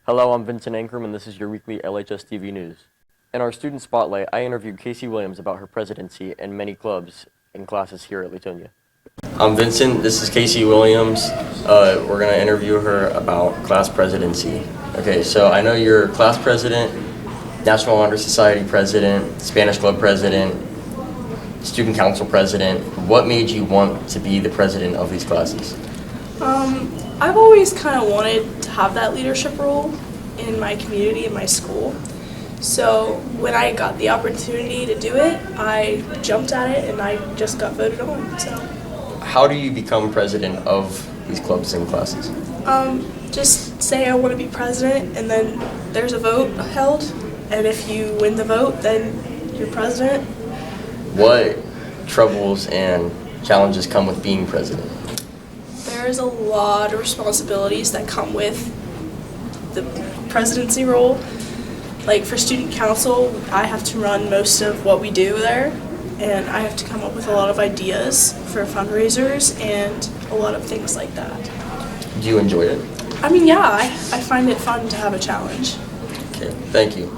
Hello, I'm Vincent Ankrum, and this is your weekly LHS-TV news. In our student spotlight, I interviewed Casey Williams about her presidency and many clubs and classes here at Leetonia. I'm Vincent, this is Casey Williams. We're going to interview her about class presidency. Okay, so I know you're class president, National Honor Society president, Spanish club president, student council president. What made you want to be the president of these classes? I've always kind of wanted to have that leadership role in my community, in my school. So when I got the opportunity to do it, I jumped at it and I just got voted on. So, how do you become president of these clubs and classes? Just say I want to be president, and then there's a vote held, and if you win the vote, then you're president. What troubles and challenges come with being president? There's a lot of responsibilities that come with the presidency role. Like for student council, I have to run most of what we do there, and I have to come up with a lot of ideas for fundraisers and a lot of things like that. Do you enjoy it? I mean, yeah, I find it fun to have a challenge. Okay, thank you.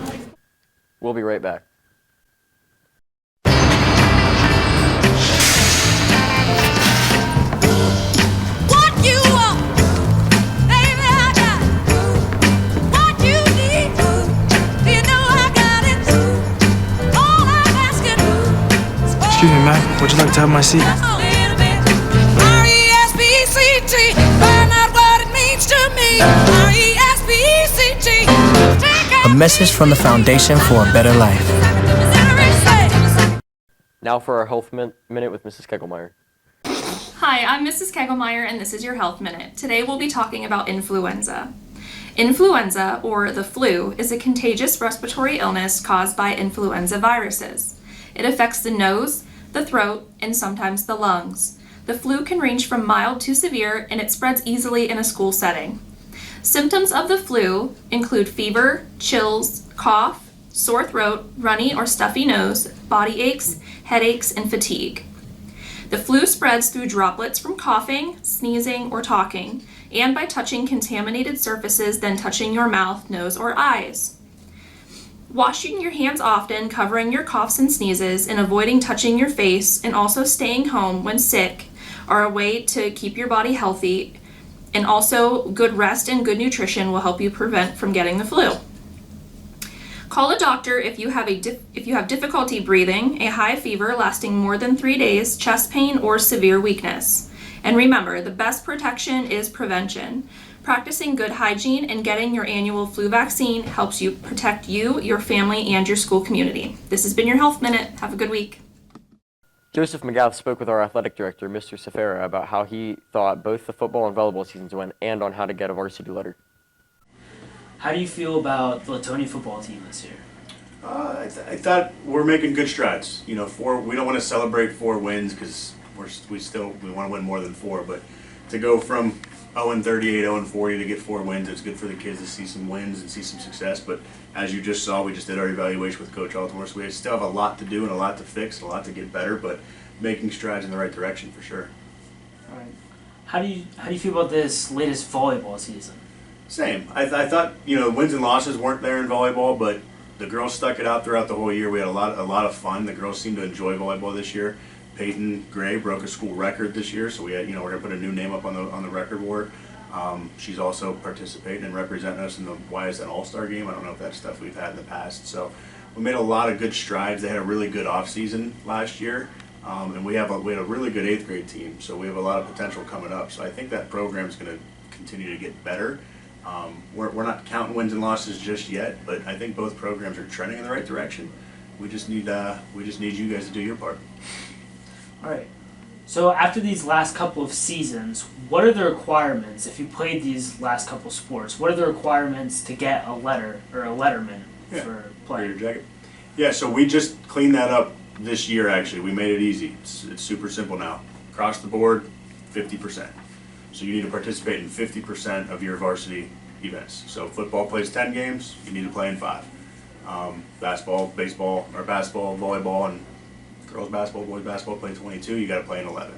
We'll be right back. Excuse me, ma'am. Would you like to have my seat? R-E-S-P-E-C-T. Find out what it means to me. R-E-S-P-E-C-T. A message from the Foundation for a Better Life. Now for our health minute with Mrs. Kegelmeyer. Hi, I'm Mrs. Kegelmeyer, and this is your Health Minute. Today we'll be talking about influenza. Influenza, or the flu, is a contagious respiratory illness caused by influenza viruses. It affects the nose, the throat, and sometimes the lungs. The flu can range from mild to severe, and it spreads easily in a school setting. Symptoms of the flu include fever, chills, cough, sore throat, runny or stuffy nose, body aches, headaches, and fatigue. The flu spreads through droplets from coughing, sneezing, or talking, and by touching contaminated surfaces, then touching your mouth, nose, or eyes. Washing your hands often, covering your coughs and sneezes, and avoiding touching your face, and also staying home when sick are a way to keep your body healthy, and also good rest and good nutrition will help you prevent from getting the flu. Call a doctor if you have difficulty breathing, a high fever lasting more than 3 days, chest pain, or severe weakness. And remember, the best protection is prevention. Practicing good hygiene and getting your annual flu vaccine helps you protect you, your family, and your school community. This has been your Health Minute. Have a good week. Joseph McGath spoke with our athletic director, Mr. Safera, about how he thought both the football and volleyball seasons went and on how to get a varsity letter. How do you feel about the Leetonia football team this year? I thought we're making good strides. You know, we don't want to celebrate 4 wins because we want to win more than 4, but to go from 0-38, 0-40 to get 4 wins, it's good for the kids to see some wins and see some success. But as you just saw, we just did our evaluation with Coach Altamore, so we still have a lot to do and a lot to fix and a lot to get better, but making strides in the right direction for sure. All right. How do you feel about this latest volleyball season? Same. I thought, you know, wins and losses weren't there in volleyball, but the girls stuck it out throughout the whole year. We had a lot of fun. The girls seemed to enjoy volleyball this year. Peyton Gray broke a school record this year, so we had, we're gonna put a new name up on the record board. She's also participating and representing us in the YSN All-Star game. I don't know if that's stuff we've had in the past. So we made a lot of good strides. They had a really good off season last year, and we had a really good 8th grade team. So we have a lot of potential coming up. So I think that program is going to continue to get better. We're not counting wins and losses just yet, but I think both programs are trending in the right direction. We just need you guys to do your part. All right. So after these last couple of seasons, what are the requirements if you played these last couple sports? What are the requirements to get a letter or a letterman for playing? Your jacket. Yeah. So we just cleaned that up this year. Actually, we made it easy. It's super simple now. Across the board, 50%. So you need to participate in 50% of your varsity events. So football plays 10 games, you need to play in 5. Basketball, baseball, or basketball, volleyball, and girls basketball, boys basketball play 22, you got to play in 11.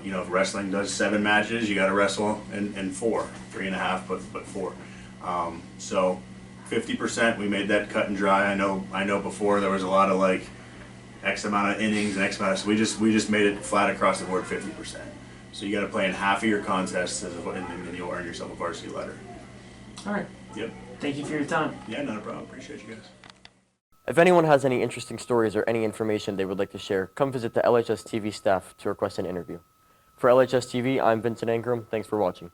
If wrestling does 7 matches, you got to wrestle in 4, 3.5, but 4. So 50%, we made that cut and dry. I know before there was a lot of like X amount of innings and X amount of, so we just made it flat across the board 50%. So you got to play in half of your contests and you'll earn yourself a varsity letter. All right. Yep. Thank you for your time. Yeah, not a problem. Appreciate you guys. If anyone has any interesting stories or any information they would like to share, come visit the LHS-TV staff to request an interview. For LHS-TV, I'm Vincent Ingram. Thanks for watching.